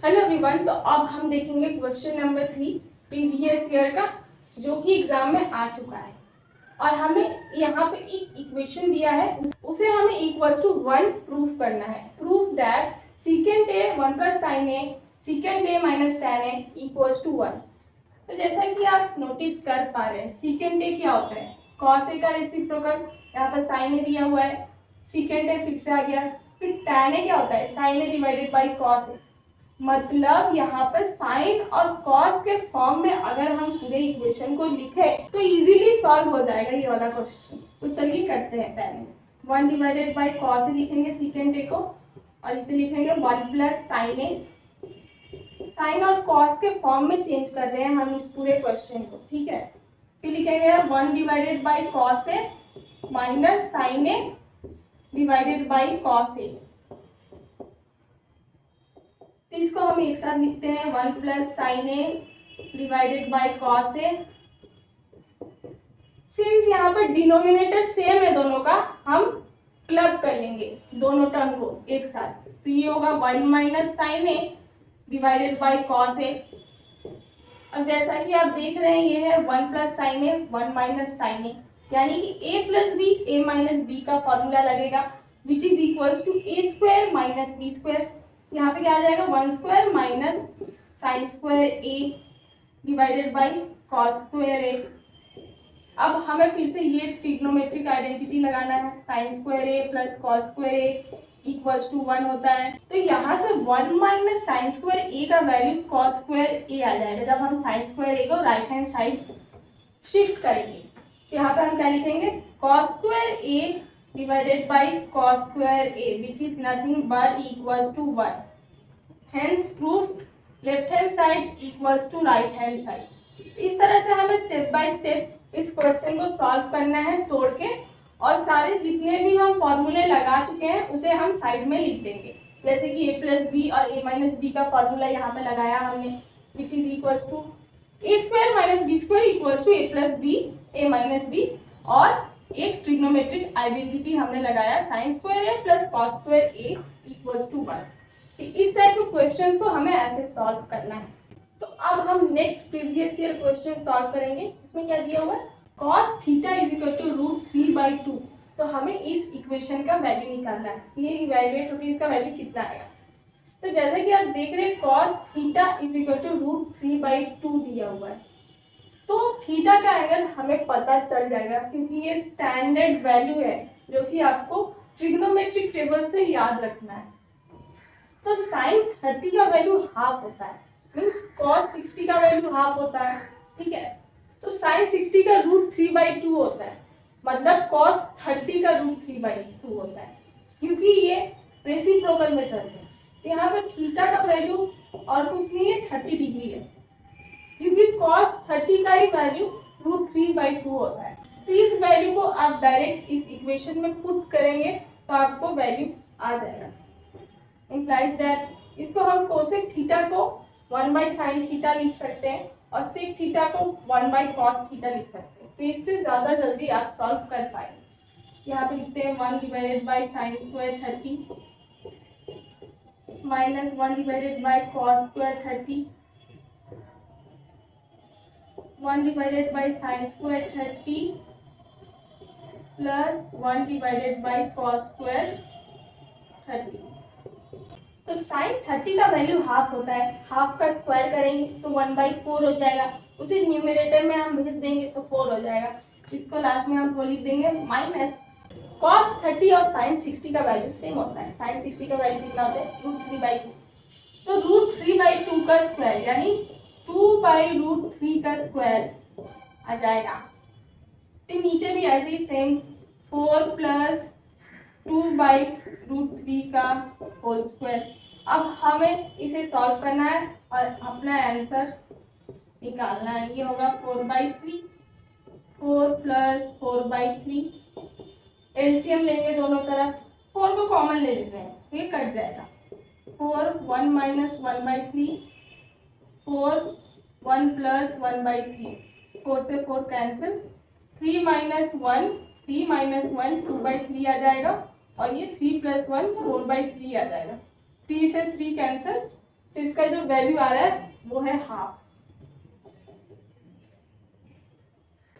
Hello everyone. तो अब हम देखेंगे क्वेश्चन नंबर 3 प्रीवियस ईयर का, जो कि एग्जाम में आ चुका है। और हमें यहाँ पे एक इक्वेशन दिया है, उसे हमें इक्वल्स टू 1 प्रूव करना है। Prove that secant A 1 plus sine A secant A minus tan A equals to 1। तो जैसा कि आप नोटिस कर पा रहे हैं, सीकेंट ए क्या होता है? कॉस ए का रेसिप्रोकल। यहाँ पर साइन ए दिया हुआ है, सीकेंट ए फिक्स आ गया। फिर टेन ए क्या होता है? Sine a divided by cos a. मतलब यहाँ पर साइन और कॉस के फॉर्म में अगर हम पूरे इक्वेशन को लिखे तो इजीली सॉल्व हो जाएगा ये वाला क्वेश्चन। तो चलिए करते हैं। पहले 1 डिवाइडेड बाई कॉस ए लिखेंगे सीकेंट ए को, और इसे लिखेंगे 1 प्लस साइन ए। साइन और कॉस के फॉर्म में चेंज कर रहे हैं हम इस पूरे क्वेश्चन को, ठीक है। फिर लिखेंगे 1 divided by cos a minus sine a divided by cos a. तो इसको हम एक साथ लिखते हैं 1 plus sine a divided by cos a. Since यहाँ पर डिनोमिनेटर सेम है दोनों का, हम क्लब कर लेंगे दोनों टर्म को एक साथ। तो ये होगा 1 minus sine a divided by cos a. अब जैसा कि आप देख रहे हैं, ये है 1 plus sine a 1 minus sine a, यानी कि a plus b a minus B का फॉर्मूला लगेगा, which is equals to a square minus B square. यहाँ पे क्या आ जाएगा? 1 square minus sine square a divided by cos square a. अब हमें फिर से ये ट्रिग्नोमेट्रिक आइडेंटिटी लगाना है। Sine square A plus cos square A equals to 1 होता है। तो यहाँ से 1 माइनस साइन स्क्वायर ए का वैल्यू कॉस स्क्वायर ए आ जाएगा जब हम साइन स्क्वायर ए को राइट हैंड साइड शिफ्ट करेंगे। तो यहाँ पे हम क्या लिखेंगे? Cos square A divided by cos square a, which is nothing but equals to 1. Hence proof left hand side equals to right hand side. इस तरह से हमें स्टेप बाय स्टेप इस क्वेश्चन को सॉल्व करना है तोड़ के, और सारे जितने भी हम फॉर्मूले लगा चुके हैं उसे हम साइड में लिख देंगे। जैसे कि a प्लस बी और a माइनस बी का फॉर्मूला यहाँ पे लगाया हमने, which is equals to a square minus B square equals to a plus B a minus B, और एक ट्रिग्नोमेट्रिक आइडेंटिटी हमने लगाया sine square A plus cos square A equals to 1। तो इस टाइप के क्वेश्चंस को हमें ऐसे सॉल्व करना है। तो अब हम next previous year question solve करेंगे। इसमें क्या दिया हुआ है? Cos theta is equal to √3/2। तो हमें इस इक्वेशन का वैल्यू निकालना है। ये इवैल्यूएट होकर इसका वैल्यू कितना आएगा। तो जैसा कि आप देख रहे हैं, cos theta is equal to √3/2 दिया हुआ है। तो थीटा का एंगल हमें पता चल जाएगा, क्योंकि ये स्टैंडर्ड वैल्यू है जो कि आपको ट्रिग्नोमेट्रिक टेबल से याद रखना है। तो साइन 30 का वैल्यू हाफ होता है, मीन्स कॉस 60 का वैल्यू हाफ होता है, ठीक है। तो साइन 60 का √3/2 होता है, मतलब कॉस 30 का √3/2 होता है, क्योंकि ये रेसिप्रोकल में चलते हैं। तो यहाँ पे थीटा का वैल्यू और कुछ नहीं है, 30 डिग्री है, क्योंकि cos 30 का ही वैल्यू √3/2 होता है। तो इस वैल्यू को आप डायरेक्ट इस इक्वेशन में पुट करेंगे तो आपको वैल्यू आ जाएगा। इम्प्लाइज दैट इसको हम कोसेक थीटा को 1/sin थीटा लिख सकते हैं, और सेक थीटा को 1/cos थीटा लिख सकते हैं। तो इससे ज़्यादा जल्दी आप सॉल्व कर पाएंगे। यहाँ पे लिखते हैं 1 divided by sine square 30 minus 1 divided by cos square 30 1 divided by sine square 30 plus 1 divided by cos square 30। तो साइन 30 का वैल्यू हाफ होता है, हाफ का स्क्वायर करेंगे तो 1/4 हो जाएगा। उसे न्यूमरेटर में हम भेज देंगे तो 4 हो जाएगा। इसको लास्ट में हम वो लिख देंगे माइनस कॉस 30 और साइन 60 का वैल्यू सेम होता है। साइन 60 का वैल्यू कितना होता है? √3/2। तो √3/2 का स्क्वायर यानी 2/√3 का स्क्वायर आ जाएगा। फिर नीचे भी ऐसे ही सेम 4 प्लस 2/√3 का होल स्क्वायर। अब हमें इसे सॉल्व करना है और अपना आंसर निकालना है। ये होगा 4/3, 4 प्लस 4/3। एलसीएम लेंगे दोनों तरफ, 4 को कॉमन ले लेते हैं, ये कट जाएगा। 4 1 माइनस 1/3, 4 1 प्लस 1/3, 4 से 4 कैंसिल, 3 माइनस 1 3 माइनस 1 2/3 आ जाएगा, और ये 3 प्लस 1 4/3 आ जाएगा। 3 से 3 कैंसिल, तो इसका जो वैल्यू आ रहा है वो है हाफ।